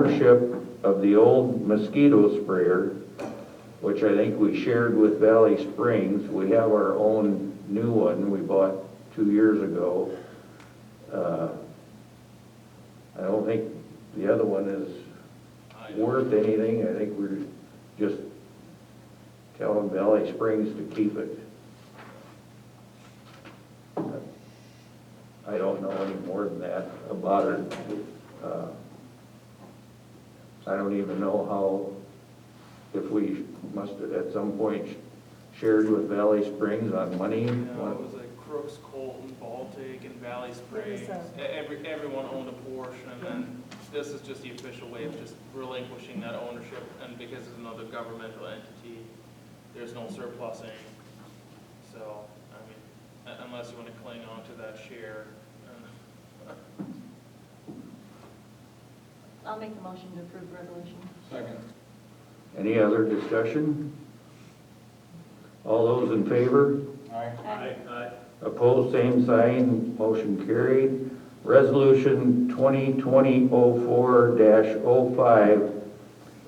ownership of the old mosquito sprayer, which I think we shared with Valley Springs. We have our own new one we bought 2 years ago. I don't think the other one is worth anything. I think we're just telling Valley Springs to keep it. I don't know any more than that about it. I don't even know how, if we must have at some point shared with Valley Springs on money. No, it was like Crooks, Colton, Baltic, and Valley Springs. Everyone owned a portion, and then this is just the official way of just relinquishing that ownership, and because it's another governmental entity, there's no surplusing. So, I mean, unless you want to cling on to that share. I'll make the motion to approve the resolution. Second. Any other discussion? All those in favor? Aye. Opposed, same sign, motion carried. Resolution 2020-04-05,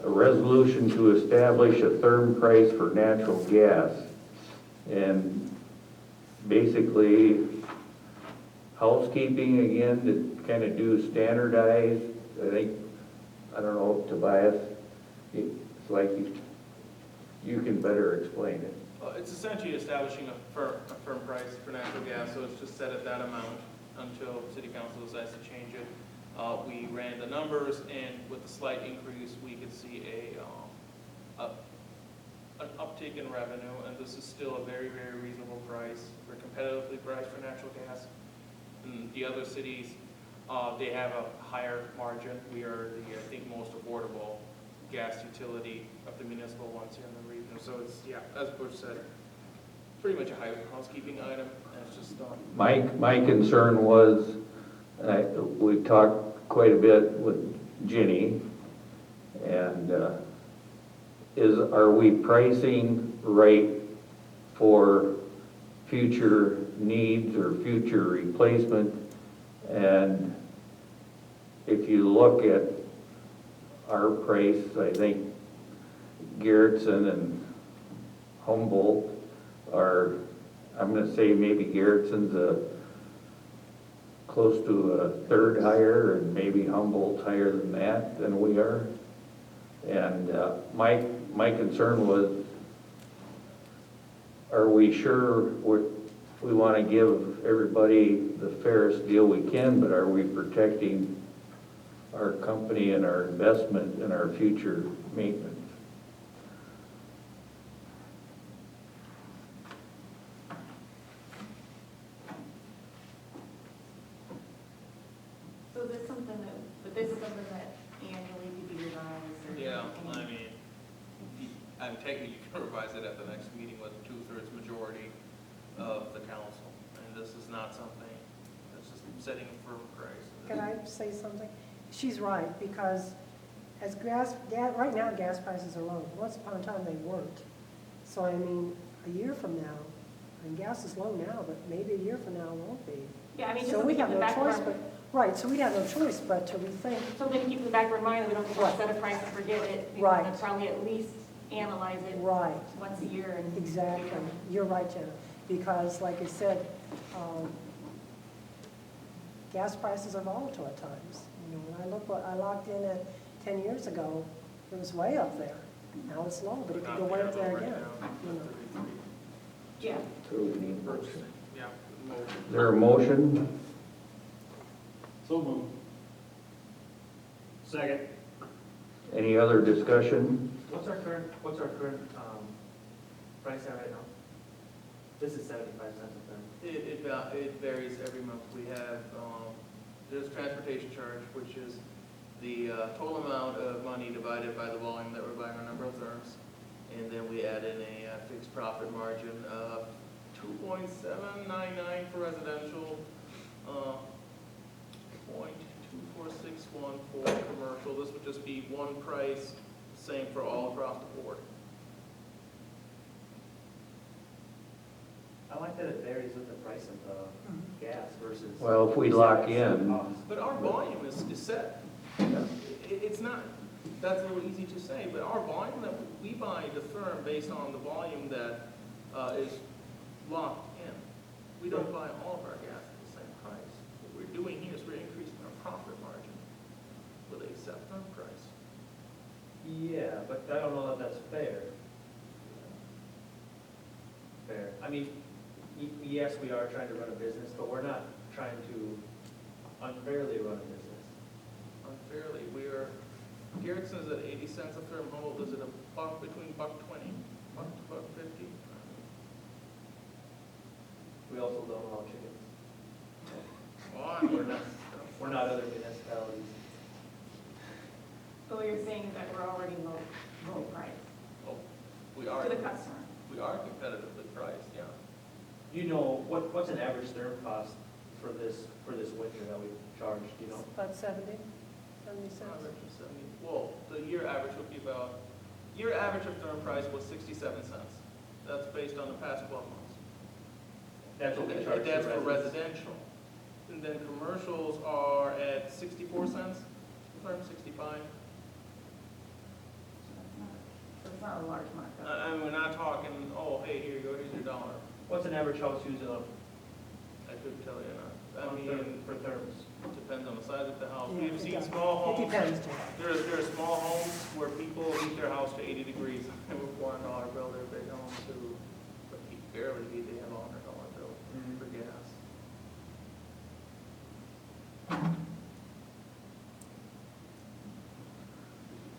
a resolution to establish a therm price for natural gas. And basically, housekeeping again, to kind of do standardized. I think, I don't know, Tobias, it's like you can better explain it. It's essentially establishing a firm price for natural gas, so it's just set at that amount until city council decides to change it. We ran the numbers, and with a slight increase, we could see an uptick in revenue, and this is still a very, very reasonable price. We're competitively priced for natural gas. And the other cities, they have a higher margin. We are the, I think, most affordable gas utility of the municipal ones here in the region. So it's, yeah, as Butch said, pretty much a housekeeping item, and it's just My concern was, we talked quite a bit with Ginny, and are we pricing right for future needs or future replacement? And if you look at our price, I think Garrettson and Humboldt are, I'm going to say maybe Garrettson's close to a third higher, and maybe Humboldt's higher than we are. And my concern was, are we sure we want to give everybody the fairest deal we can, but are we protecting our company and our investment and our future maintenance? So is this something this is something that annually could be revised? Or yeah, I mean, technically you can revise it at the next meeting with a 2/3 majority of the council. And this is not something that's just setting a firm price. Can I say something? She's right, because as right now gas prices are low. Once upon a time they weren't. So I mean, a year from now, and gas is low now, but maybe a year from now it won't be. Yeah, I mean, So we have no choice but, right, so we have no choice but to rethink. something to keep in the back of our mind, that we don't just set a price and forget it. We Right. want to probably at least analyze it Right, once a year. And exactly. You're right, Jenna. Because like I said, gas prices are volatile at times. You know, when I look what I locked in at 10 years ago, it was way up there. Now it's low, but it could go way up there again. You know. yeah. So we need Purchasing, yeah, motion. Is there a motion? So moved. Second. Any other discussion? What's our current price at right now? This is 75 cents a ton. It varies every month. We have, there's transportation charge, which is the total amount of money divided by the volume that we're buying our number of therms. And then we add in a fixed profit margin of 2.799 for residential, 0.2461 for commercial. This would just be one price, same for all across the board. I like that it varies with the price of gas versus. Well, if we lock in, But our volume is set. It's not, that's a little easy to say, but our volume that we buy the firm based on the volume that is locked in. We don't buy all of our gas at the same price. What we're doing here is we're increasing our profit margin with a set firm price. Yeah, but I don't know that that's fair. Fair. I mean, yes, we are trying to run a business, but we're not trying to unfairly run a business. Unfairly, Garrettson's at 80 cents a firm hold, is it a buck, between $1.20, $1.50? We also don't allow chickens. Well, We're not other municipalities. But what you're saying is that we're already low price We are, to the customer. we are competitively priced, yeah. You know, what's an average therm cost for this winter that we charged, you know? About 70 cents. Average of 70, well, the year average would be year average of firm price was 67 cents. That's based on the past 12 months. That's what we charge. That's the for residents. residential. And then commercials are at 64 cents, firm 65. So it's not a large markup. And we're not talking, oh, hey, here you go, here's your dollar. What's an average house using I couldn't tell you that. I on mean, for therms? it depends on the size of the house. Yeah, We've it seen does. small homes. It depends, Jay. There are small homes where people heat their house to 80 degrees. And with $1 bill, their big home to, but you barely heat, they have a $100 bill for gas.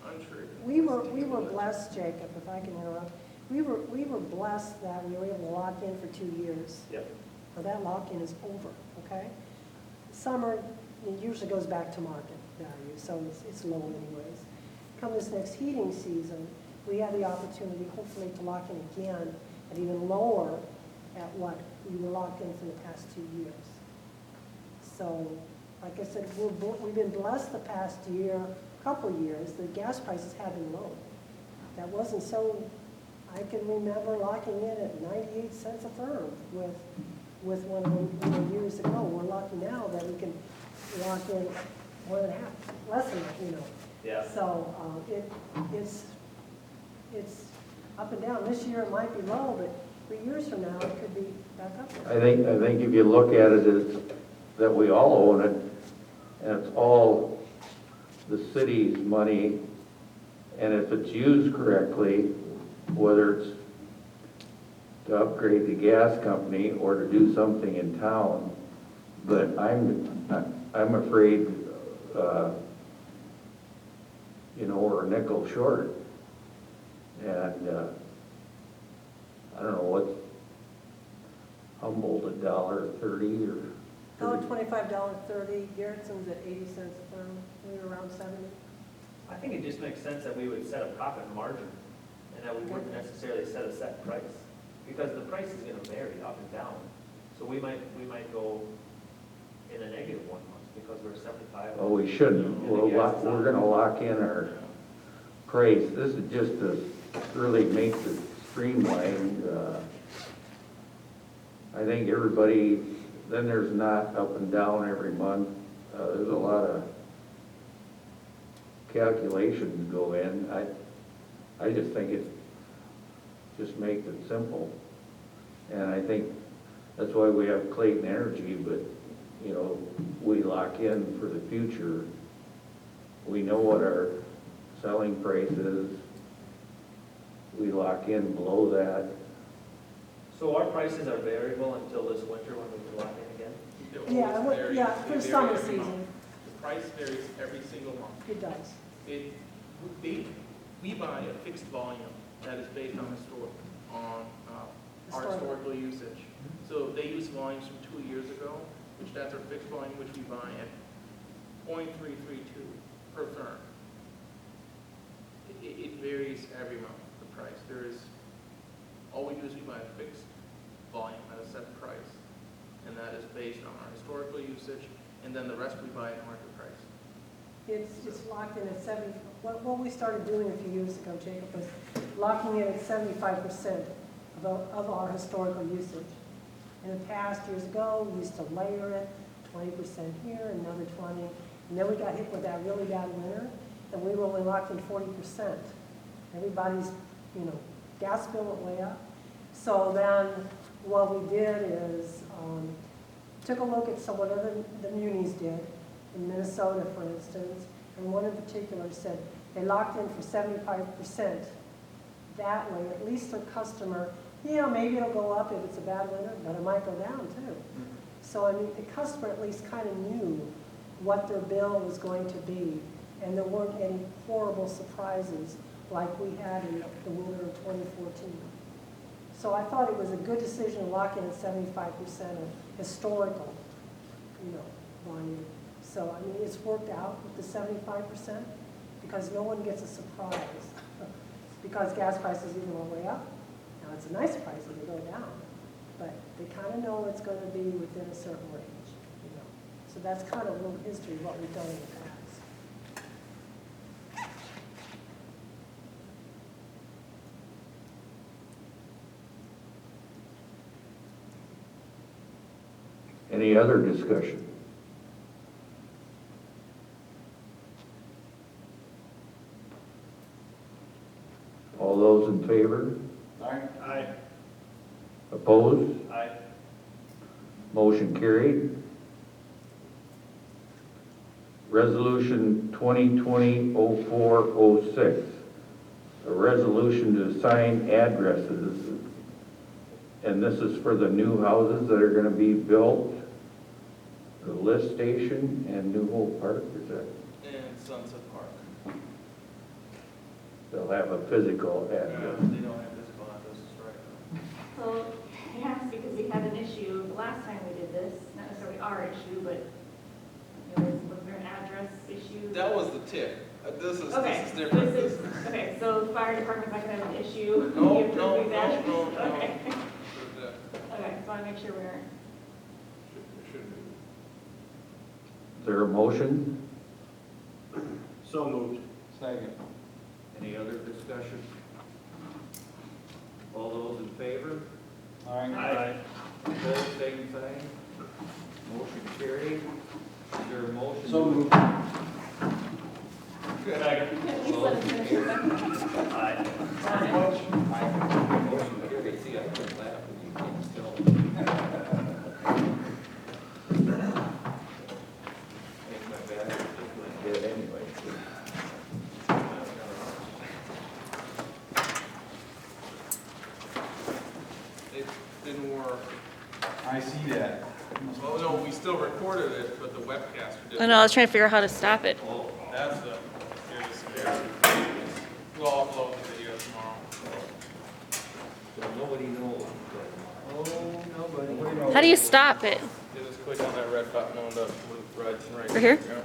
Unsure. We were blessed, Jacob, if I can interrupt. We were blessed that we were able to lock in for 2 years. Yep. Now, that lock-in is over, okay? Summer, it usually goes back to market value, so it's low anyways. Come this next heating season, we have the opportunity, hopefully, to lock in again at even lower at what we were locked in for the past 2 years. So, like I said, we've been blessed the past year, couple years, the gas prices have been low. That wasn't so, I can remember locking in at 98 cents a therm with one of them years ago. We're lucky now that we can lock in 1.5, less than that, you know. Yeah. So, it's up and down. This year it might be low, but 3 years from now, it could be back up there. I think if you look at it as that we all own it, and it's all the city's money, and if it's used correctly, whether it's to upgrade the gas company or to do something in town, but I'm afraid, we're a nickel short. And, I don't know, what's Humboldt, $1.30 or? $1.25, $1.30, Garrettson's at 80 cents a therm, we were around 70. I think it just makes sense that we would set a profit margin and that we wouldn't necessarily set a set price, because the price is gonna vary up and down. So we might go in a negative 1 month because we're 75. Well, we shouldn't. We're gonna lock in our price. This is just to really make it streamlined. I think everybody, then there's not up and down every month. There's a lot of calculations go in. I just think it just makes it simple. And I think that's why we have Clayton Energy, but, we lock in for the future. We know what our selling price is. We lock in below that. So our prices are variable until this winter when we can lock in again? It Yeah, always varies. yeah, They for vary summer every month. season, The price varies every single month. it does. We buy a fixed volume that is based on our historical usage. So they use volumes from 2 years ago, which that's our fixed volume, which we buy at 0.332 per therm. It varies every month, the price. All we do is we buy a fixed volume at a set price, and that is based on our historical usage, and then the rest we buy at market price. It's locked in at 70, what we started doing a few years ago, Jacob, was locking in at 75% of our historical usage. In the past, years ago, we used to layer it, 20% here, another 20. And then we got hit with that really bad winter, and we were only locked in 40%. Everybody's, gas bill went way up. So then what we did is, took a look at what other the munis did in Minnesota, for instance, and one in particular said they locked in for 75%. That way, at least their customer, maybe it'll go up if it's a bad winter, but it might go down too. So I mean, the customer at least kind of knew what their bill was going to be, and there weren't any horrible surprises like we had in the winter of 2014. So I thought it was a good decision to lock in at 75% of historical, volume. So, I mean, it's worked out with the 75% because no one gets a surprise because gas prices either go way up. Now, it's a nice price if they go down, but they kind of know it's going to be within a certain range, So that's kind of a little history of what we've done in the past. Any other discussion? All those in favor? Aye. Opposed? Aye. Motion carried. Resolution 2020-0406, a resolution to assign addresses, and this is for the new houses that are going to be built, the lift station and New Hope Park, is that? And Sunset Park. They'll have a physical They address. don't have physical addresses right now. So, yes, because we had an issue the last time we did this, not necessarily our issue, but, was there an address issue? That was the tick. This is Okay, different. okay, so the fire department's not gonna have an issue? No, We have to no, do no, that? no, no. Okay, Should okay, so I make sure we're, be. Is there a motion? So moved. Second. Any other discussion? All those in favor? Aye. Opposed, same sign. Motion carried. Is there a motion? So moved. Second. at least let us finish your second. Aye. Motion carried. See, I can laugh and you can't still. Make my bad just like dead anyway. It didn't work. I see that. Well, no, we still recorded it, but the webcaster didn't. I know, I was trying to figure out how to stop it. Oh, That's the, we'll upload the video tomorrow. so nobody knows. Oh, nobody. How do you stop it? You just click on that red button on the blue red right. Right here? Yeah.